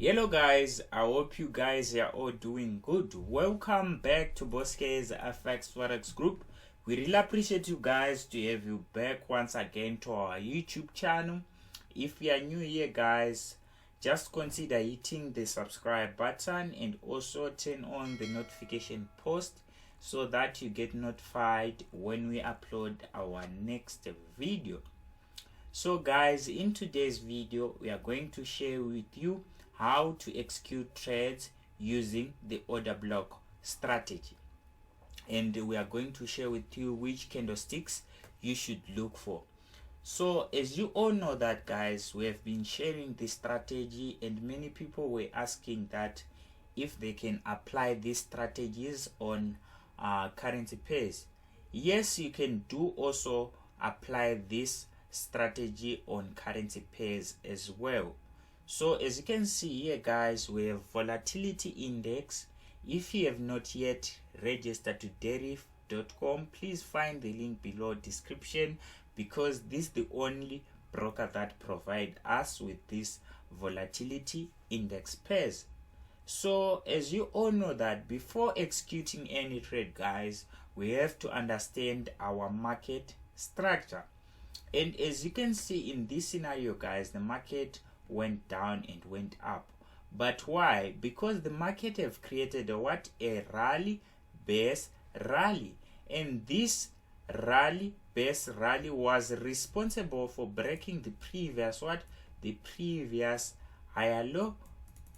Hello guys, I hope you guys are all doing good. Welcome back to Boske's FX Forex group. We really appreciate you guys to have you back once again to our YouTube channel. If you are new here guys, just consider hitting the subscribe button and also turn on the notification post so that you get notified when we upload our next video. So guys, in today's video we are going to share with you how to execute trades using the order block strategy, and we are going to share with you which candlesticks you should look for. So as you all know that guys, we have been sharing this strategy and many people were asking that if they can apply these strategies on currency pairs. Yes, you can do also apply this strategy on currency pairs as well. So as you can see here guys, we have volatility index. If you have not yet registered to deriv.com, please find the link below description, because this is the only broker that provide us with this volatility index pairs. So as you all know that before executing any trade guys, we have to understand our market structure. And as you can see in this scenario guys, the market went down and went up. But why? Because the market have created a rally base rally, and this rally base rally was responsible for breaking the previous the previous higher low,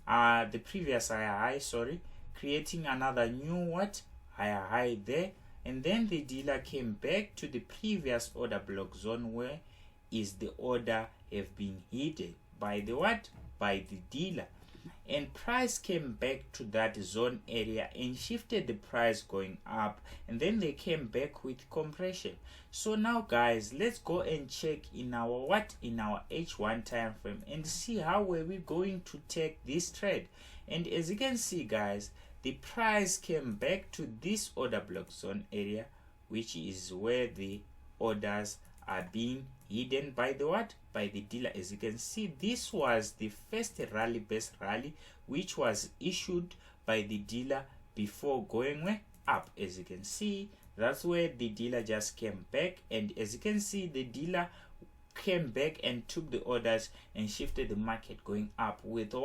the previous higher high, sorry, creating another new higher high there. And then the dealer came back to the previous order block zone where is the order have been hidden by the by the dealer, and price came back to that zone area and shifted the price going up, and then they came back with compression. So now guys, let's go and check in our in our H1 time frame and see how were we going to take this trade. And as you can see guys, the price came back to this order block zone area, which is where the orders are being hidden by the by the dealer. As you can see, this was the first rally base rally which was issued by the dealer before going up. As you can see, that's where the dealer just came back, and as you can see, the dealer came back and took the orders and shifted the market going up with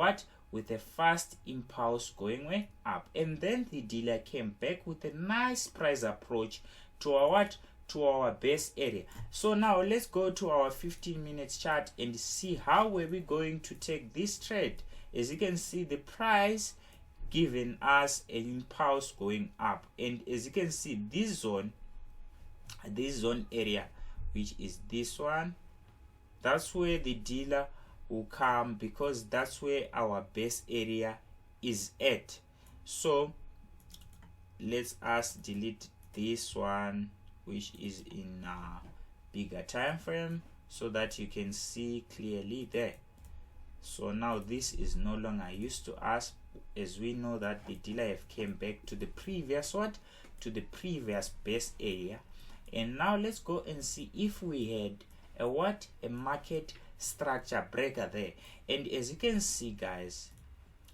with a fast impulse going up. And then the dealer came back with a nice price approach to our to our base area. So now let's go to our 15 minutes chart and see how were we going to take this trade. As you can see, the price giving us an impulse going up, and as you can see, this zone area, which is this one, that's where the dealer will come, because that's where our base area is at. So let's delete this one, which is in a bigger time frame, so that you can see clearly there. So now this is no longer used to us, as we know that the dealer have came back to the previous to the previous base area. And now let's go and see if we had a market structure breaker there. And as you can see guys,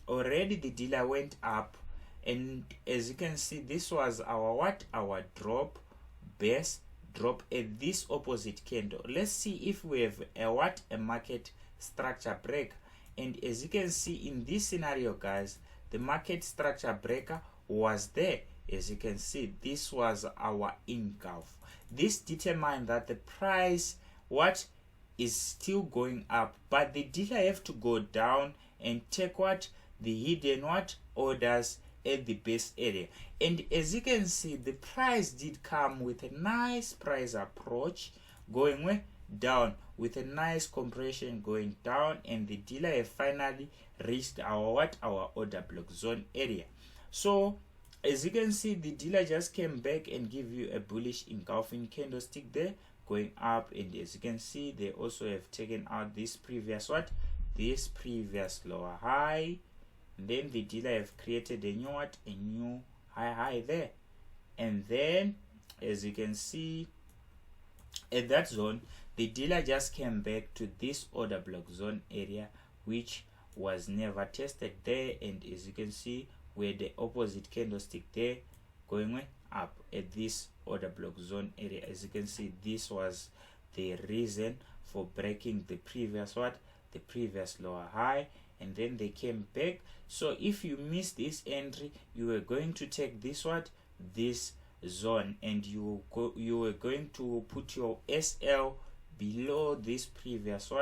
already the dealer went up, and as you can see, this was our our drop base drop at this opposite candle. Let's see if we have a market structure break. And as you can see in this scenario guys, the market structure breaker was there. As you can see, this was our engulf. This determined that the price is still going up, but the dealer have to go down and take the hidden orders at the base area. And as you can see, the price did come with a nice price approach going down, with a nice compression going down, and the dealer have finally reached our our order block zone area. So as you can see, the dealer just came back and give you a bullish engulfing candlestick there going up, and as you can see, they also have taken out this previous this previous lower high. And then the dealer have created a new high there. And then as you can see, at that zone, the dealer just came back to this order block zone area, which was never tested there, and as you can see, where the opposite candlestick there going up at this order block zone area. As you can see, this was the reason for breaking the previous the previous lower high, and then they came back. So if you miss this entry, you were going to take this this zone, and you were going to put your SL below this previous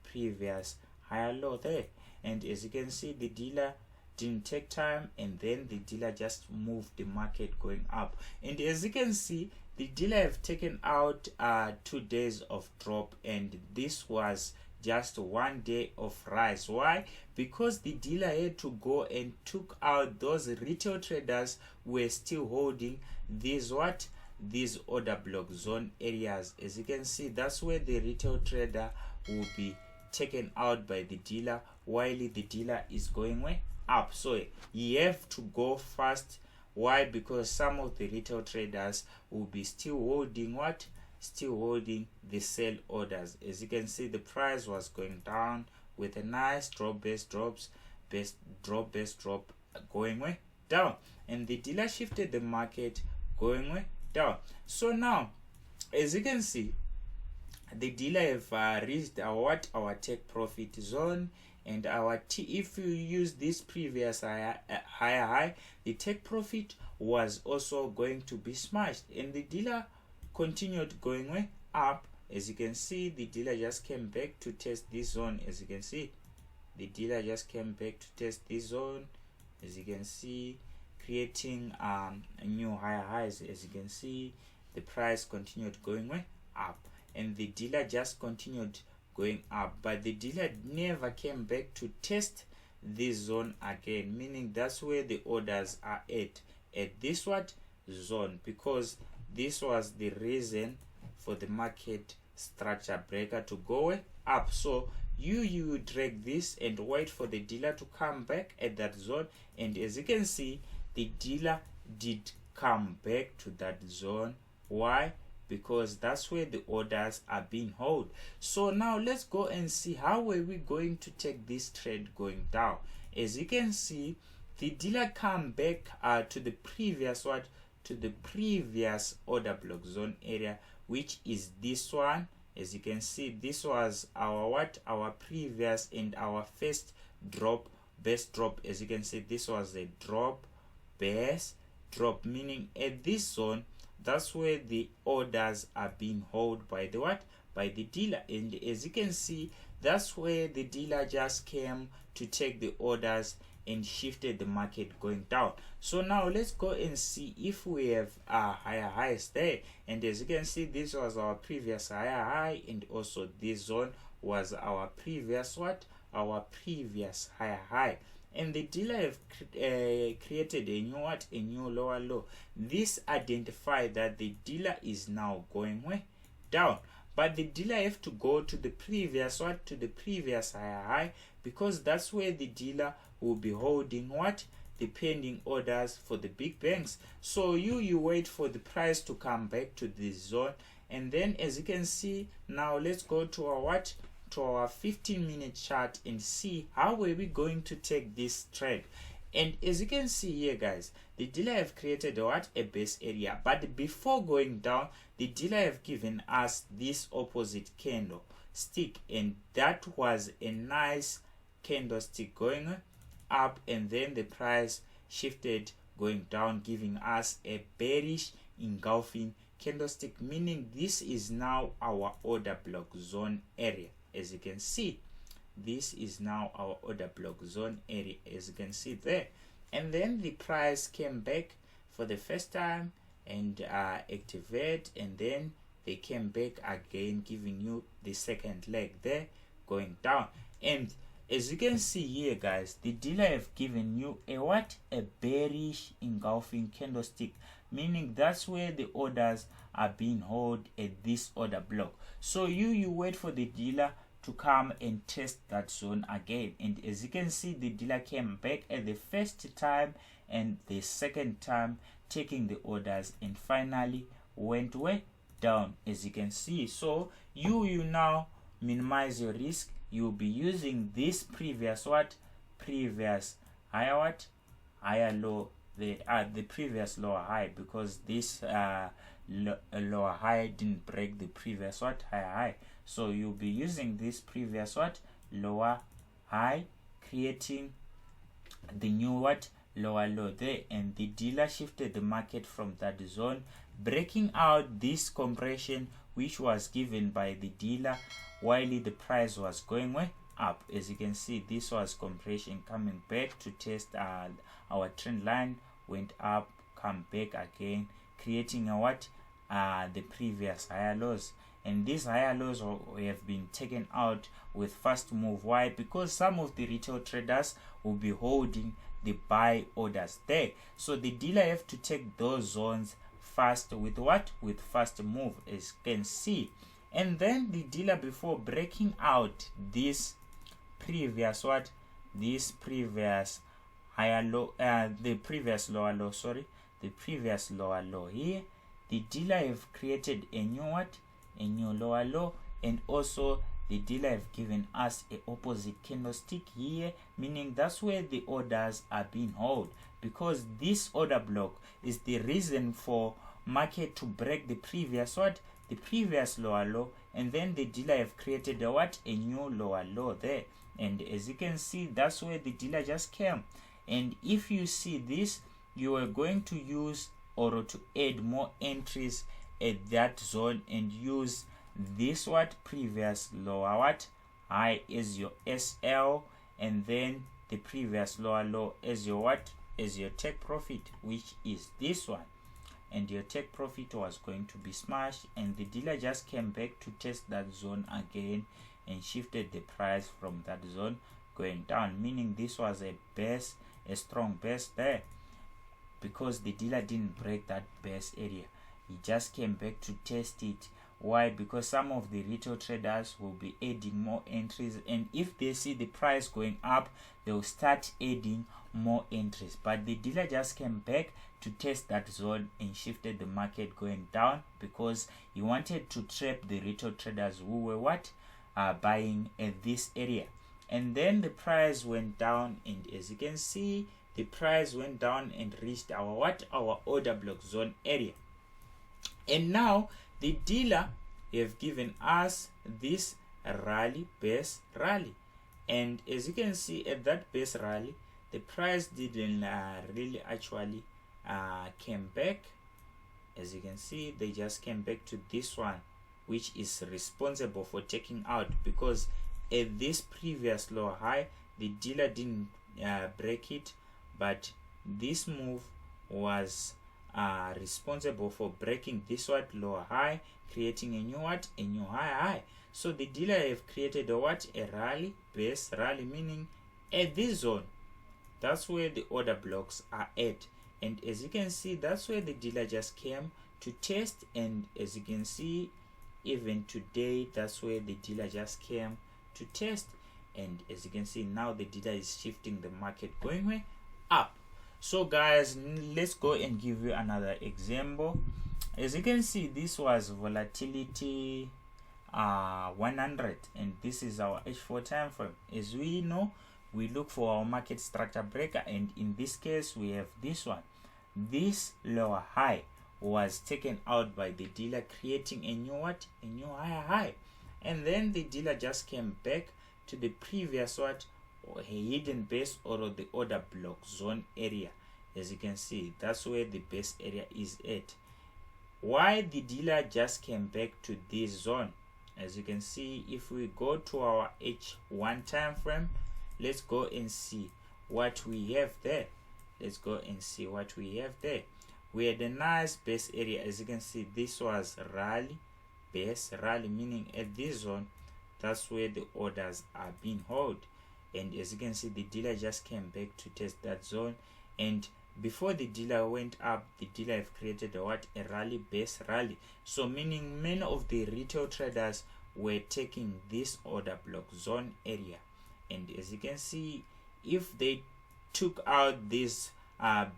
previous higher low there. And as you can see, the dealer didn't take time, and then the dealer just moved the market going up. And as you can see, the dealer have taken out 2 days of drop, and this was just 1 day of rise. Why? Because the dealer had to go and took out those retail traders who were still holding these these order block zone areas. As you can see, that's where the retail trader will be taken out by the dealer while the dealer is going up. So you have to go fast. Why? Because some of the retail traders will be still holding still holding the sell orders. As you can see, the price was going down with a nice drop base drop going down, and the dealer shifted the market going down. So now, as you can see, the dealer have reached our take profit zone, and our if you use this previous higher high, the take profit was also going to be smashed, and the dealer continued going up. As you can see, the dealer just came back to test this zone. As you can see, the dealer just came back to test this zone. As you can see, creating a new higher highs. As you can see, the price continued going up, and the dealer just continued going up, but the dealer never came back to test this zone again, meaning that's where the orders are at this zone, because this was the reason for the market structure breaker to go up. So you drag this and wait for the dealer to come back at that zone, and as you can see, the dealer did come back to that zone. Why? Because that's where the orders are being held. So now let's go and see how were we going to take this trade going down. As you can see, the dealer come back to the previous previous order block zone area, which is this one. As you can see, this was our previous and our first base drop. As you can see, this was a base drop, meaning at this zone, that's where the orders are being held by the dealer. And as you can see, that's where the dealer just came to take the orders and shifted the market going down. So now let's go and see if we have higher highs there. And as you can see, this was our previous higher high, and also this zone was our previous previous higher high. And the dealer have created a new lower low. This identified that the dealer is now going down, but the dealer have to go to the previous higher high, because that's where the dealer will be holding the pending orders for the big banks. So you wait for the price to come back to this zone, and then as you can see, now let's go to our our 15-minute chart and see how are we going to take this trade. And as you can see here, guys, the dealer have created a base area, but before going down, the dealer have given us this opposite candle stick, and that was a nice candlestick going up, and then the price shifted going down, giving us a bearish engulfing candlestick, meaning this is now our order block zone area. As you can see, this is now our order block zone area, as you can see there. And then the price came back for the first time and activate, and then they came back again, giving you the second leg there going down. And as you can see here, guys, the dealer have given you a bearish engulfing candlestick, meaning that's where the orders are being held at this order block. So you wait for the dealer to come and test that zone again, and as you can see, the dealer came back at the first time and the second time, taking the orders, and finally went way down, as you can see. So you now minimize your risk, you'll be using this previous higher low, the previous lower high, because this lower high didn't break the previous higher high. So you'll be using this previous lower high, creating the new lower low there, and the dealer shifted the market from that zone, breaking out this compression which was given by the dealer while the price was going up. As you can see, this was compression coming back to test our trend line, went up, come back again, creating the previous higher lows. And these higher lows have been taken out with fast move. Why? Because some of the retail traders will be holding the buy orders there, so the dealer have to take those zones fast with with fast move, as you can see. And then the dealer, before breaking out this previous higher low, the previous lower low here, the dealer have created a new lower low, and also the dealer have given us a opposite candlestick here, meaning that's where the orders are being held, because this order block is the reason for market to break the previous lower low, and then the dealer have created a new lower low there. And as you can see, that's where the dealer just came. And if you see this, you are going to use or to add more entries at that zone and use this previous lower high as your SL, and then the previous lower low as your take profit, which is this one. And your take profit was going to be smashed, and the dealer just came back to test that zone again and shifted the price from that zone going down, meaning this was a strong base there, because the dealer didn't break that base area. He just came back to test it. Why? Because some of the retail traders will be adding more entries, and if they see the price going up, they'll start adding more entries. But the dealer just came back to test that zone and shifted the market going down, because he wanted to trap the retail traders who were buying at this area. And then the price went down, and as you can see, the price went down and reached our order block zone area. And now the dealer have given us this base rally, and as you can see, at that base rally, the price didn't really actually came back. As you can see, they just came back to this one, which is responsible for taking out, because at this previous lower high, the dealer didn't break it, but this move was responsible for breaking this lower high, creating a new high. So the dealer have created a base rally, meaning at this zone, that's where the order blocks are at. And as you can see, that's where the dealer just came to test. And as you can see, even today, that's where the dealer just came to test. And as you can see, now the dealer is shifting the market going up. So guys, let's go and give you another example. As you can see, this was volatility 100, and this is our H4 time frame. As we know, we look for our market structure breaker, and in this case we have this one. This lower high was taken out by the dealer, creating a new higher high. And then the dealer just came back to the previous hidden base or the order block zone area. As you can see, that's where the base area is at. Why the dealer just came back to this zone? As you can see, if we go to our H1 time frame, let's go and see what we have there. Let's go and see what we have there. We had a nice base area. As you can see, this was base rally, meaning at this zone, that's where the orders are being held. And as you can see, the dealer just came back to test that zone, and before the dealer went up, the dealer have created a base rally. So meaning many of the retail traders were taking this order block zone area. And as you can see, if they took out this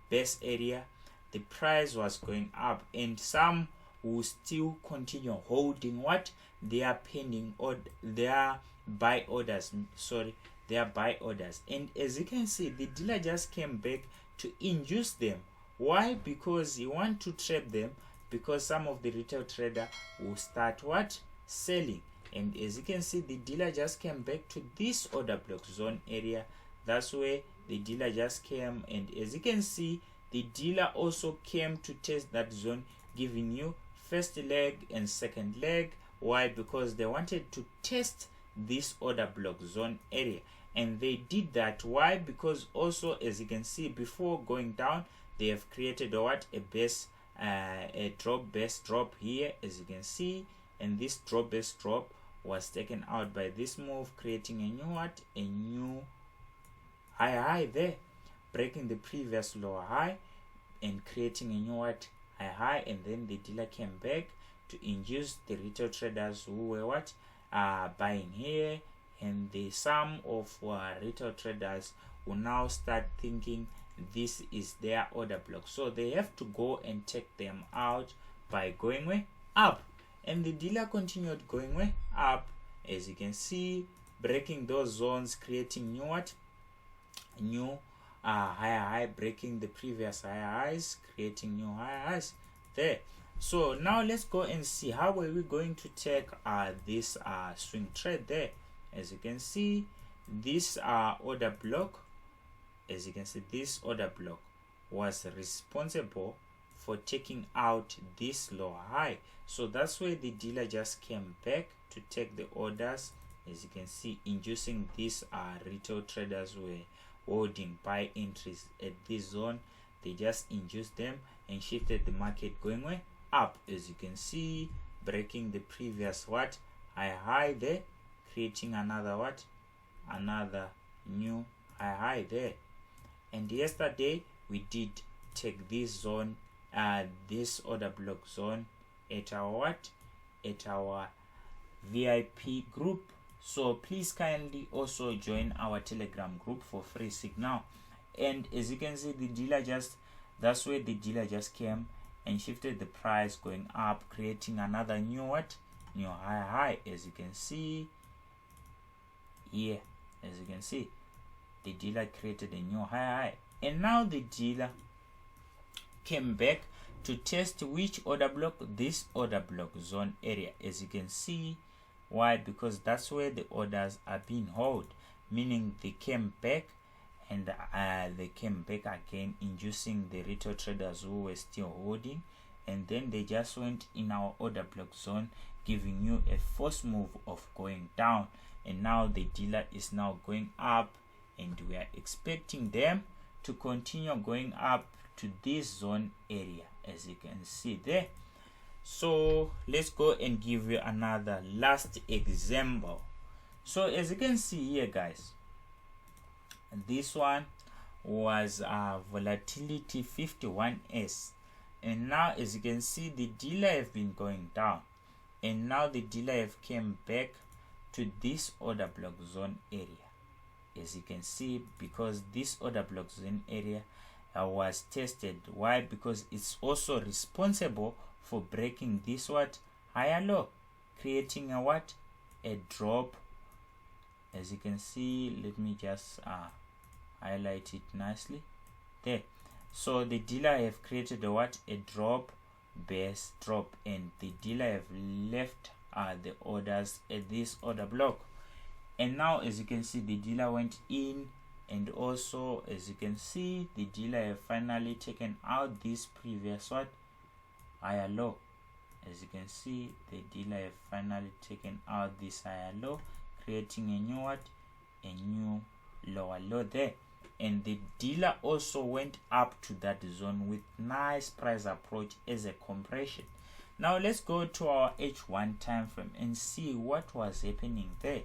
base area, the price was going up, and some will still continue holding what they are pending, or their buy orders, their buy orders. And as you can see, the dealer just came back to induce them. Why? Because he want to trap them, because some of the retail trader will start what? Selling. And as you can see, the dealer just came back to this order block zone area. That's where the dealer just came, and as you can see, the dealer also came to test that zone, giving you first leg and second leg. Why? Because they wanted to test this order block zone area, and they did that. Why? Because also, as you can see, before going down, they have created what? A base, a drop base drop here, as you can see, and this drop base drop was taken out by this move, creating a new what? A new high there, breaking the previous lower high and creating a new what? High, and then the dealer came back to induce the retail traders who were what? Buying here, and the sum of retail traders will now start thinking this is their order block, so they have to go and take them out by going way up. And the dealer continued going way up, as you can see, breaking those zones, creating new what? New high, breaking the previous highs, creating new highs there. So now let's go and see how are we going to take this swing trade there. As you can see, this order block, as you can see, this order block was responsible for taking out this lower high. So that's why the dealer just came back to take the orders, as you can see, inducing these retail traders were holding buy entries at this zone. They just induced them and shifted the market going way up, as you can see, breaking the previous what? High there, creating another what? Another new high there. And yesterday we did take this zone, this order block zone, at our what? At our VIP group. So please kindly also join our Telegram group for free signal. And as you can see, the dealer just, that's where the dealer just came and shifted the price going up, creating another new what? New high, as you can see here. As you can see, the dealer created a new high, and now the dealer came back to test which order block? This order block zone area, as you can see. Why? Because that's where the orders are being held, meaning they came back, and they came back again, inducing the retail traders who were still holding, and then they just went in our order block zone, giving you a force move of going down. And now the dealer is now going up, and we are expecting them to continue going up to this zone area, as you can see there. So let's go and give you another last example. So as you can see here, guys, this one was volatility 51s, and now as you can see, the dealer have been going down, and now the dealer have came back to this order block zone area, as you can see, because this order block zone area was tested. Why? Because it's also responsible for breaking this what? Higher low, creating a what? A drop, as you can see. Let me just highlight it nicely there. So the dealer have created a what? A drop base drop, and the dealer have left the orders at this order block. And now as you can see, the dealer went in, and also as you can see, the dealer have finally taken out this previous what? Higher low. As you can see, the dealer have finally taken out this higher low, creating a new what? A new lower low there. And the dealer also went up to that zone with nice price approach as a compression. Now let's go to our H1 time frame and see what was happening there.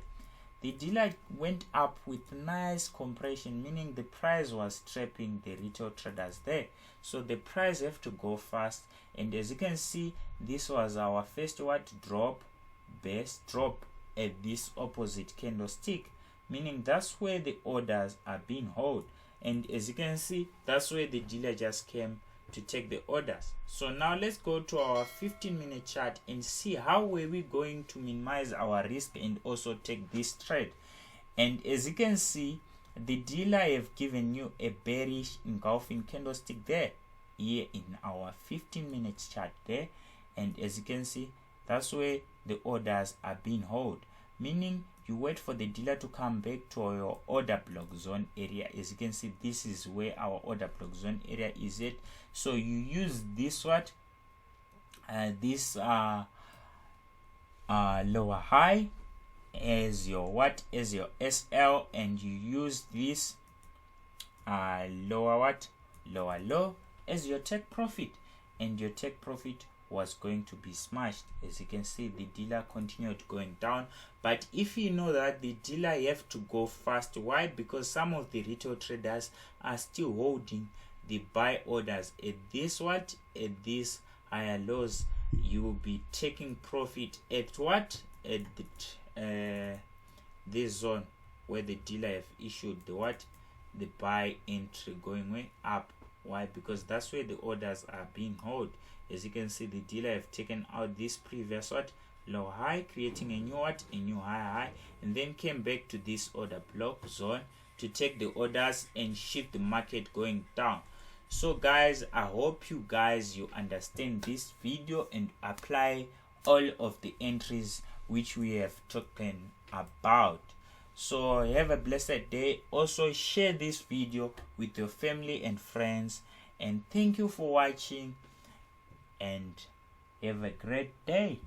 The dealer went up with nice compression, meaning the price was trapping the retail traders there. So the price have to go fast, and as you can see, this was our first what? Drop base drop at this opposite candlestick, meaning that's where the orders are being held. And as you can see, that's where the dealer just came to take the orders. So now let's go to our 15-minute chart and see how were we going to minimize our risk and also take this trade. And as you can see, the dealer have given you a bearish engulfing candlestick there, here in our 15-minute chart there. And as you can see, that's where the orders are being held, meaning you wait for the dealer to come back to your order block zone area. As you can see, this is where our order block zone area is at. So you use this lower high as your as your SL, and you use this lower low as your take profit, and your take profit was going to be smashed. As you can see, the dealer continued going down. But if you know that the dealer have to go fast, why? Because some of the retail traders are still holding the buy orders at this at these higher lows. You will be taking profit at at the this zone where the dealer have issued the buy entry going way up. Why? Because that's where the orders are being held. As you can see, the dealer have taken out this previous low high, creating a new high, and then came back to this order block zone to take the orders and shift the market going down. So guys, I hope you understand this video and apply all of the entries which we have talking about. So have a blessed day. Also share this video with your family and friends, and thank you for watching, and have a great day.